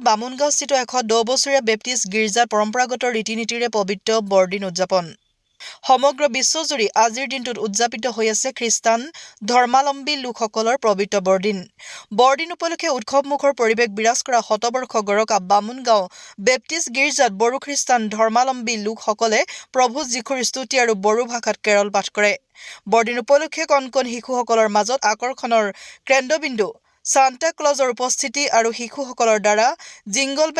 গিৰ্জাত বামুণগাঁওস্থিত 110 বছৰীয়া বেপ্টিষ্ট গিৰ্জাত পৰম্পৰাগত ৰীতি-নীতিৰে পবিত্ৰ বৰদিন উদযাপন। সমগ্ৰ বিশ্বজুৰি আজিৰ দিনটোত উদযাপিত হৈ আছে খ্ৰীষ্টান ধৰ্মাৱলম্বী লোকসকলৰ পবিত্ৰ বৰদিন। বৰদিন উপলক্ষে উৎসৱমুখৰ পৰিৱেশ বিৰাজ কৰা শতবৰ্ষ গৰকা বামুণগাঁও বেপ্টিষ্ট গিৰ্জাত বড়ো খ্ৰীষ্টান ধৰ্মাৱলম্বী লোকসকলে প্ৰভু যীশুৰ স্তুতি আৰু বড়ো ভাষাত কেৰল পাঠ কৰে। বৰদিন উপলক্ষে কণ কণ শিশুসকলৰ মাজত আকৰ্ষণৰ কেন্দ্ৰবিন্দু সান্তা ক্লজৰ উপস্থিতি আৰু শিশুসকলৰ দ্বাৰা জিংগল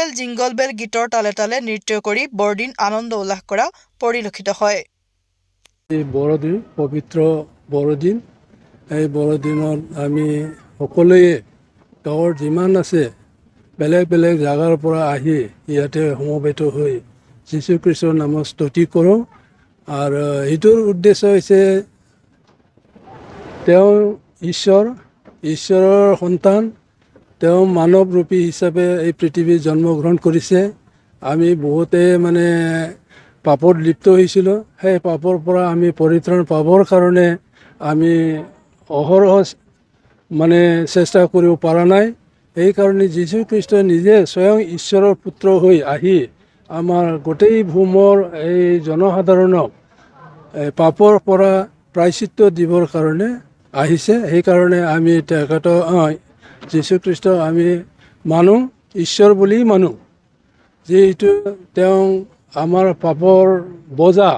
বেল গীতৰ তালে তালে নৃত্য কৰি বৰদিন আনন্দ উল্লাস কৰা পৰিলক্ষিত হয়। এই বৰদিন পবিত্ৰ বৰদিন, এই বৰদিনত আমি সকলোৱে গাঁৱৰ যিমান আছে বেলেগ বেলেগ জাগাৰ পৰা আহি ইয়াতে সমবেত হৈ যীশুখ্ৰীষ্টৰ নামত স্তুতি কৰোঁ। আৰু এইটোৰ উদ্দেশ্য হৈছে তেওঁ ঈশ্বৰৰ সন্তান, তেওঁ মানৱৰূপী হিচাপে এই পৃথিৱীত জন্মগ্ৰহণ কৰিছে। আমি বহুতে পাপত লিপ্ত হৈছিলোঁ। সেই পাপৰ পৰা আমি পৰিত্ৰাণ পাবৰ কাৰণে আমি অহৰহ চেষ্টা কৰিব পৰা নাই। সেইকাৰণে যীশুখ্ৰীষ্টই নিজে স্বয়ং ঈশ্বৰৰ পুত্ৰ হৈ আহি আমাৰ গোটেই ভূমৰ এই জনসাধাৰণক পাপৰ পৰা প্ৰায়শ্চিত্ত দিবৰ কাৰণে আহিছে। সেইকাৰণে আমি যীশুখ্ৰীষ্টক আমি মানো, ঈশ্বৰ বুলি মানো। যিহেতু তেওঁ আমাৰ পাপৰ বজা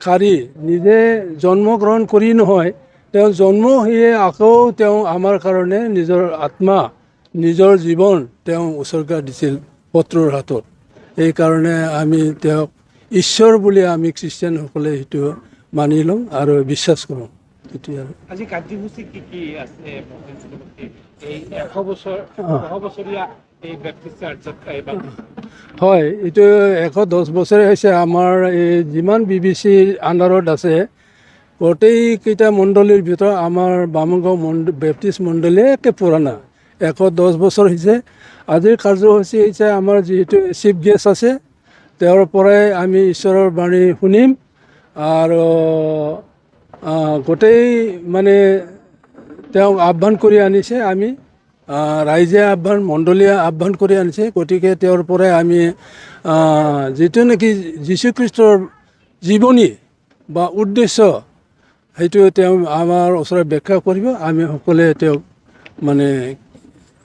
কাঢ়ি নিজে জন্মগ্ৰহণ কৰি নহয়, তেওঁ জন্ম হৈয়ে আকৌ তেওঁ আমাৰ কাৰণে নিজৰ আত্মা, নিজৰ জীৱন তেওঁ উচৰ্গা দিছিল শত্ৰুৰ হাতত। সেইকাৰণে আমি তেওঁক ঈশ্বৰ বুলি আমি খ্ৰীষ্টিয়ানসকলে সেইটো মানি লওঁ আৰু বিশ্বাস কৰোঁ। আজি কাৰ্যসূচী কি আছে? এই 100 বছৰীয়া এই বেপ্টিষ্ট চাৰ্চত হয়, এইটো 110 বছৰে হৈছে। আমাৰ এই যিমান BBCৰ আণ্ডাৰত আছে গোটেইকেইটা মণ্ডলীৰ ভিতৰত আমাৰ বামুণগাঁও বেপ্টিষ্ট মণ্ডলী একে পুৰণা, 110 বছৰ হৈছে। আজিৰ কাৰ্যসূচী হৈছে আমাৰ যিহেতু চিফ গেষ্ট আছে, তেওঁৰ পৰাই আমি ঈশ্বৰৰ বাণী শুনিম। আৰু গোটেই তেওঁক আহ্বান কৰি আনিছে, আমি ৰাইজে মণ্ডলীয়ে আহ্বান কৰি আনিছে। গতিকে তেওঁৰ পৰাই আমি যিটো নেকি যীশুখ্ৰীষ্টৰ জীৱনী বা উদ্দেশ্য সেইটো তেওঁ আমাৰ ওচৰত ব্যাখ্যা কৰিব। আমি সকলোৱে তেওঁক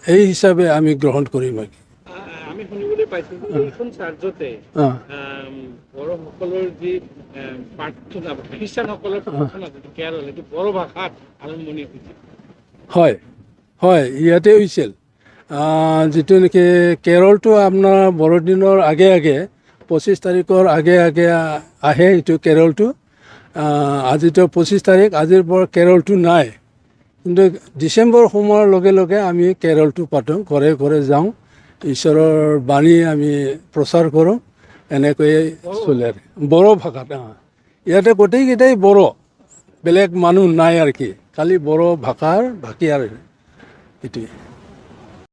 এই হিচাপে আমি গ্ৰহণ কৰিম। আমি শুনিবলৈ পাইছোঁ এইখন চাৰ্চতে বড়োসকলৰ যি প্ৰাৰ্থনা, খ্ৰীষ্টানসকলৰ প্ৰাৰ্থনা কেৰল, এইটো বড়ো ভাষাত আৰম্ভণি হৈছিল। হয়, ইয়াতে হৈছিল। যিটো নেকি কেৰলটো আপোনাৰ বৰদিনৰ আগে 25 তাৰিখৰ আগে আহে এইটো কেৰলটো। আজিতো 25 তাৰিখ, আজিৰ পৰা কেৰলটো নাই। কিন্তু ডিচেম্বৰ সোমোৱাৰ লগে লগে আমি কেৰলটো পাতোঁ, ঘৰে ঘৰে যাওঁ, ঈশ্বৰৰ বাণী আমি প্ৰচাৰ কৰোঁ। এনেকৈয়ে চলে আৰু বড়ো ভাষাত। ইয়াতে গোটেইকেইটাই বড়ো, বেলেগ মানুহ নাই আৰু কি, খালি বড়ো ভাষাৰ ভাষী আৰু এইটোৱে।